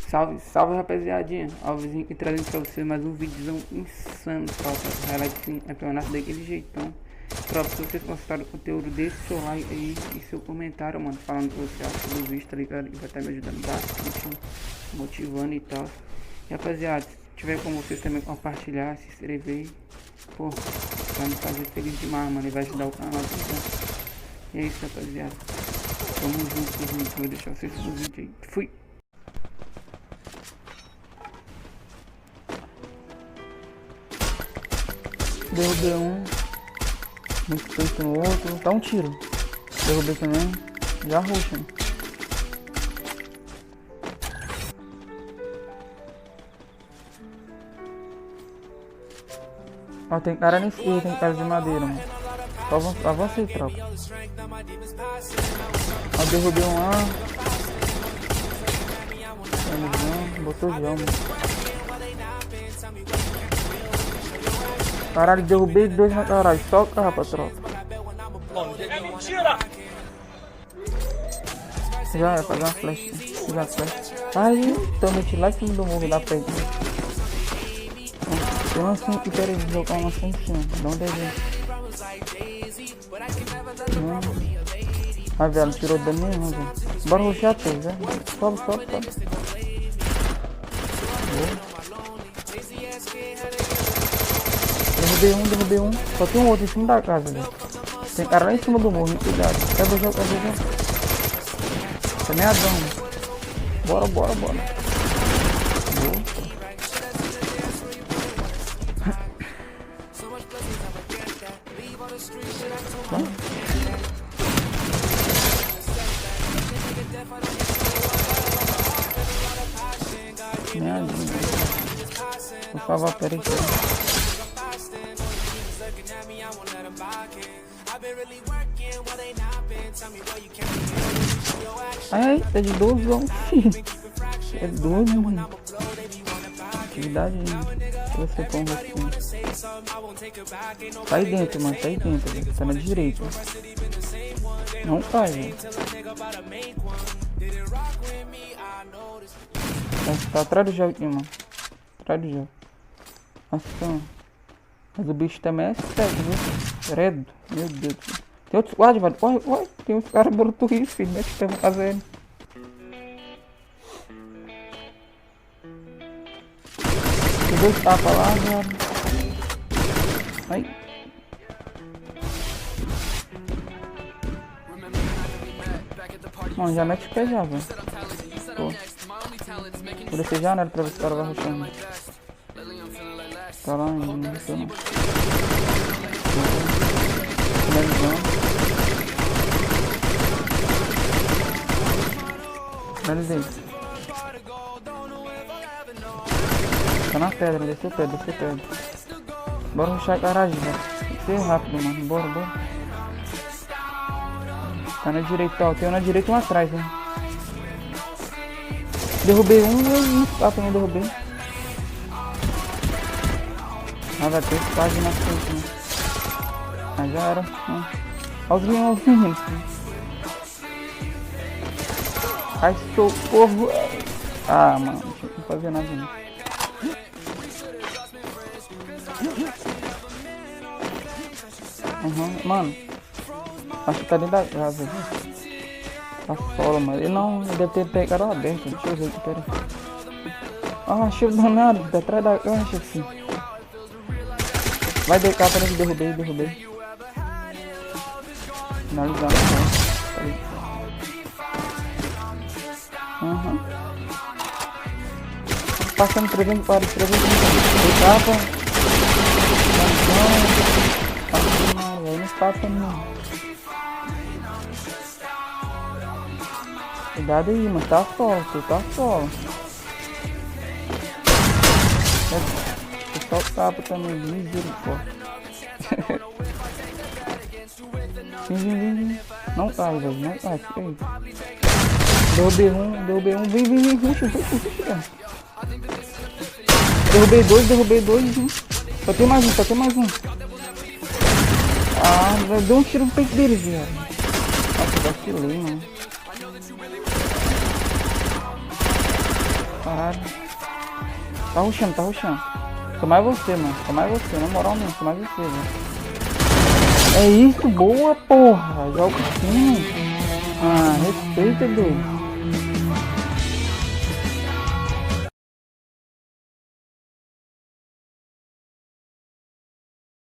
Salve, salve rapaziadinha, Alvezinho aqui trazendo pra vocês mais um vídeozão insano, tropa. Highlight sim, campeonato daquele jeitão. Tropa, se vocês gostaram do conteúdo, deixe seu like aí e seu comentário, mano, falando o que você acha do vídeo, tá ligado? E vai estar me ajudando bastante, motivando e tal. E rapaziada, se tiver com vocês também compartilhar, se inscrever, pô, vai me fazer feliz demais, mano, e vai ajudar o canal, tá? E é isso, rapaziada. Tamo junto, gente. Vou deixar vocês no vídeo aí. Fui! Derrubei um. Muito feito no outro. Dá um tiro. Derrubei também. Já ruxa. Ó, tem cara nesse aí, tem cara de madeira, mano. Só avança aí, tropa. Ó, derrubei um lá. Botou já, mano. Caralho, derrubei dois na caralho. Só capa, tropa. É mentira! Já é fazer uma flecha. Fazer uma flecha. Aí, tô metido lá em cima do morro da frente. Tem uma assim que quero jogar uma assim em cima. Dá um dedinho. Ah, velho, tirou dano nenhum, velho. Bora rushar a três, velho. Sobe, sobe, sobe. Derrubei um. Só tem um outro em cima da casa, velho. Tem cara lá em cima do morro, hein? Cuidado. Quebra o jogo, quebra o jogo. Tá meadão, mano. Bora, bora, bora. Boa. Meadinho. Por favor, peraí. Ai, tá de 12, vamos. É 12, mano. Atividade, deixa você pôr um roxinho. Tá aí dentro, mano, tá aí dentro, velho. Tá na direita. Não cai, velho. Tá atrás do gel aqui, mano. Atrás do gel. Nossa, mas o bicho também é cego, viu? Credo, meu Deus do céu. Tem outros guardas, velho. Olha, olha. Tem uns caras brutos, filho. Como é que estamos fazendo? Tem dois tapas lá, velho. Ai. Mano, já mete o pé já, velho. Vou descer já, né? Pra ver se o cara vai rushando. Tá lá ainda, não desceu não. Finalizei. Tá na pedra, desceu pedra, desceu pedra. Bora rushar a garagem, velho. Tem que ser rápido, mano. Bora, bora. Tá na direita, ó. Tem um na direita e um atrás, né? Derrubei um e também derrubei. Ah, vai ter quase na frente, né? Mas já era. Olha os meninos. Ai, socorro. Ah, mano, não tinha que fazer nada não. Mano. Acho que tá dentro da casa, viu? Tá fora, mano. Ele deve ter pegado aberto. Deixa eu ver aqui, pera aí. Ah, achei o danado. Tá atrás da caixa, assim. Vai DK, para que derrubei. Finalizar. Passando 300 para 300. DK, não passa não. Cuidado aí, mano. Tá solo. Só o tapa também, misericórdia. Vem. Não cai, velho, não cai, fica aí. Derrubei um, vem, ruxa. Derrubei dois, hein. Só tem mais um. Ah, deu um tiro no peito deles, velho. Nossa, vacilei, mano. Caralho. Tá rushando, tá rushando. Sou mais você, mano. Sou mais você, na moral mesmo. Sou mais você, velho. É isso, boa, porra. Joga assim. Ah, respeita, doido.